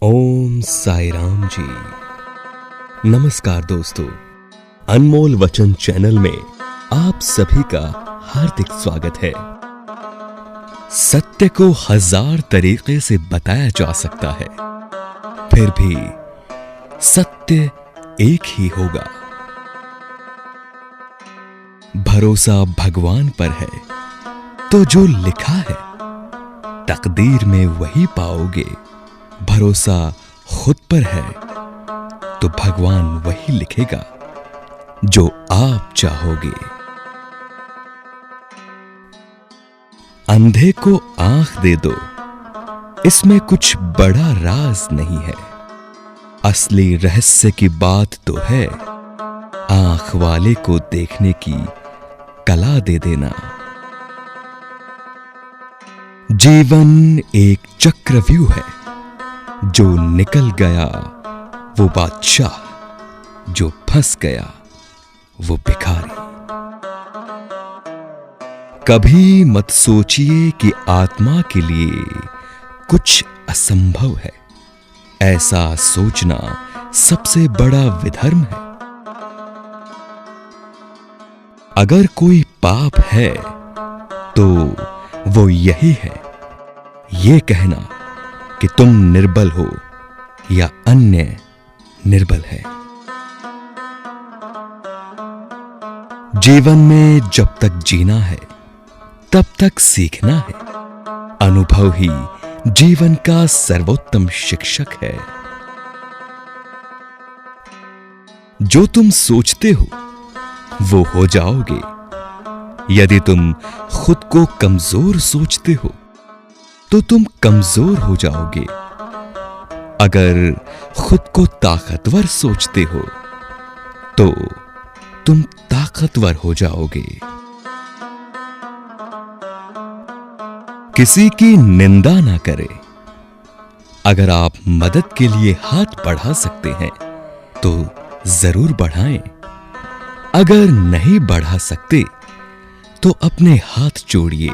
ओम साई राम जी। नमस्कार दोस्तों, अनमोल वचन चैनल में आप सभी का हार्दिक स्वागत है। सत्य को हजार तरीके से बताया जा सकता है, फिर भी सत्य एक ही होगा। भरोसा भगवान पर है तो जो लिखा है तकदीर में वही पाओगे। भरोसा खुद पर है तो भगवान वही लिखेगा जो आप चाहोगे। अंधे को आंख दे दो, इसमें कुछ बड़ा राज नहीं है। असली रहस्य की बात तो है आंख वाले को देखने की कला दे देना। जीवन एक चक्रव्यूह है, जो निकल गया वो बादशाह, जो फंस गया वो भिखारी। कभी मत सोचिए कि आत्मा के लिए कुछ असंभव है। ऐसा सोचना सबसे बड़ा विधर्म है। अगर कोई पाप है तो वो यही है, ये कहना कि तुम निर्बल हो या अन्य निर्बल है। जीवन में जब तक जीना है तब तक सीखना है। अनुभव ही जीवन का सर्वोत्तम शिक्षक है। जो तुम सोचते हो वो हो जाओगे। यदि तुम खुद को कमजोर सोचते हो तो तुम कमजोर हो जाओगे। अगर खुद को ताकतवर सोचते हो तो तुम ताकतवर हो जाओगे। किसी की निंदा ना करें। अगर आप मदद के लिए हाथ बढ़ा सकते हैं तो जरूर बढ़ाएं। अगर नहीं बढ़ा सकते तो अपने हाथ जोड़िए,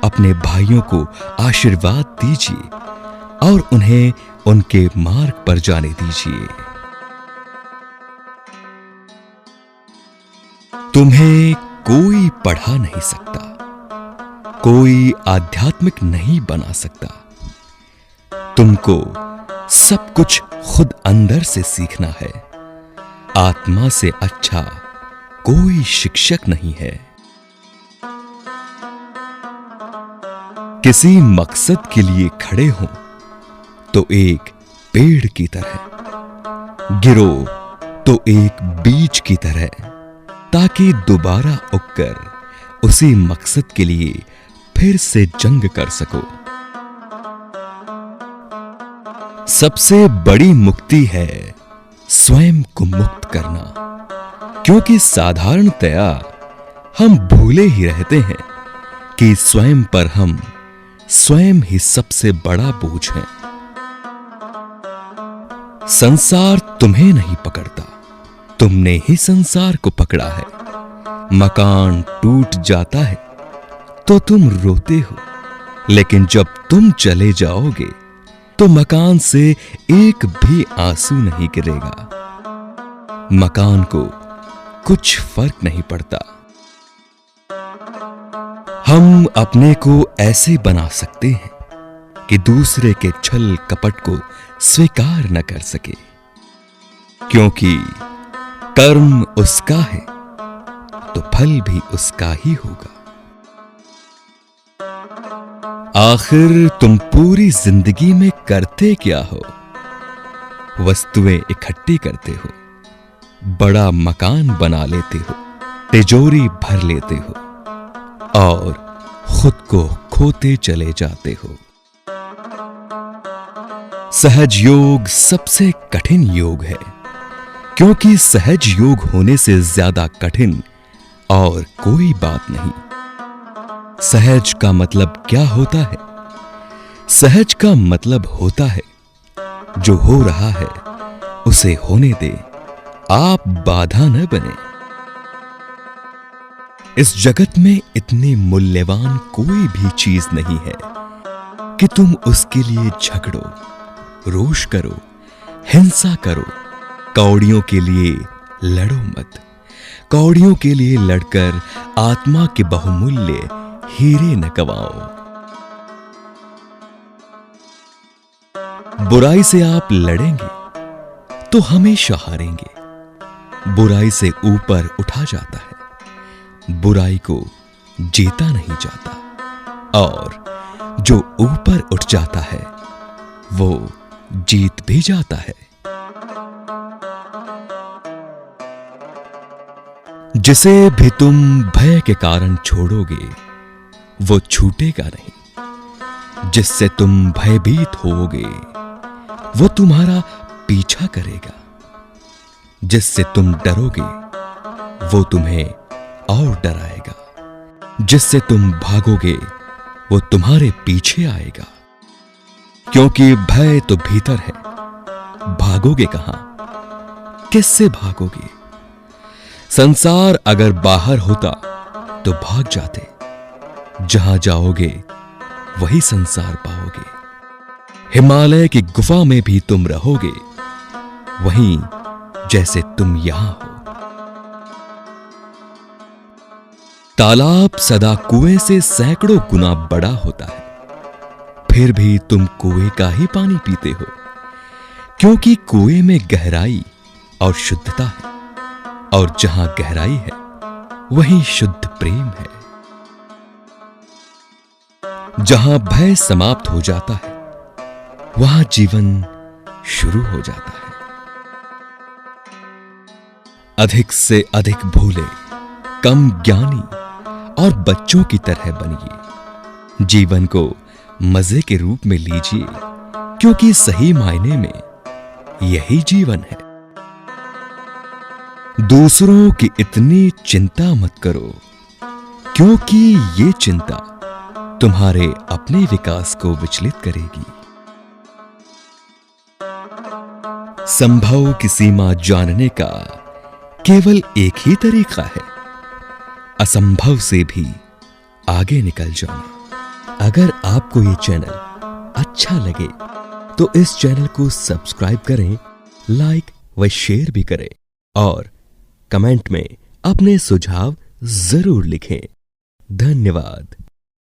अपने भाइयों को आशीर्वाद दीजिए और उन्हें उनके मार्ग पर जाने दीजिए। तुम्हें कोई पढ़ा नहीं सकता, कोई आध्यात्मिक नहीं बना सकता। तुमको सब कुछ खुद अंदर से सीखना है। आत्मा से अच्छा कोई शिक्षक नहीं है। किसी मकसद के लिए खड़े हो तो एक पेड़ की तरह, गिरो तो एक बीज की तरह, ताकि दोबारा उगकर उसी मकसद के लिए फिर से जंग कर सको। सबसे बड़ी मुक्ति है स्वयं को मुक्त करना, क्योंकि साधारणतया हम भूले ही रहते हैं कि स्वयं पर हम स्वयं ही सबसे बड़ा बोझ है। संसार तुम्हें नहीं पकड़ता, तुमने ही संसार को पकड़ा है। मकान टूट जाता है तो तुम रोते हो, लेकिन जब तुम चले जाओगे तो मकान से एक भी आंसू नहीं गिरेगा। मकान को कुछ फर्क नहीं पड़ता। हम अपने को ऐसे बना सकते हैं कि दूसरे के छल कपट को स्वीकार न कर सके, क्योंकि कर्म उसका है तो फल भी उसका ही होगा। आखिर तुम पूरी जिंदगी में करते क्या हो? वस्तुएं इकट्ठी करते हो, बड़ा मकान बना लेते हो, तिजोरी भर लेते हो और खुद को खोते चले जाते हो। सहज योग सबसे कठिन योग है, क्योंकि सहज योग होने से ज्यादा कठिन और कोई बात नहीं। सहज का मतलब क्या होता है? सहज का मतलब होता है जो हो रहा है उसे होने दे, आप बाधा न बने। इस जगत में इतनी मूल्यवान कोई भी चीज नहीं है कि तुम उसके लिए झगड़ो, रोष करो, हिंसा करो, कौड़ियों के लिए लड़ो मत। कौड़ियों के लिए लड़कर आत्मा के बहुमूल्य हीरे न गवाओ। बुराई से आप लड़ेंगे तो हमेशा हारेंगे। बुराई से ऊपर उठा जाता है, बुराई को जीता नहीं जाता। और जो ऊपर उठ जाता है वो जीत भी जाता है। जिसे भी तुम भय के कारण छोड़ोगे वो छूटेगा नहीं। जिससे तुम भयभीत होोगे वो तुम्हारा पीछा करेगा। जिससे तुम डरोगे वो तुम्हें और डराएगा। जिससे तुम भागोगे वो तुम्हारे पीछे आएगा। क्योंकि भय तो भीतर है, भागोगे कहां? किससे भागोगे? संसार अगर बाहर होता तो भाग जाते। जहां जाओगे वही संसार पाओगे। हिमालय की गुफा में भी तुम रहोगे, वहीं जैसे तुम यहां हो। तालाब सदा कुएं से सैकड़ों गुना बड़ा होता है, फिर भी तुम कुएं का ही पानी पीते हो। क्योंकि कुएं में गहराई और शुद्धता है, और जहां गहराई है वहीं शुद्ध प्रेम है। जहां भय समाप्त हो जाता है वहां जीवन शुरू हो जाता है। अधिक से अधिक भोले, कम ज्ञानी और बच्चों की तरह बनिए। जीवन को मजे के रूप में लीजिए, क्योंकि सही मायने में यही जीवन है। दूसरों की इतनी चिंता मत करो, क्योंकि ये चिंता तुम्हारे अपने विकास को विचलित करेगी। संभव की सीमा जानने का केवल एक ही तरीका है, असंभव से भी आगे निकल जाना। अगर आपको ये चैनल अच्छा लगे तो इस चैनल को सब्सक्राइब करें, लाइक व शेयर भी करें और कमेंट में अपने सुझाव जरूर लिखें। धन्यवाद।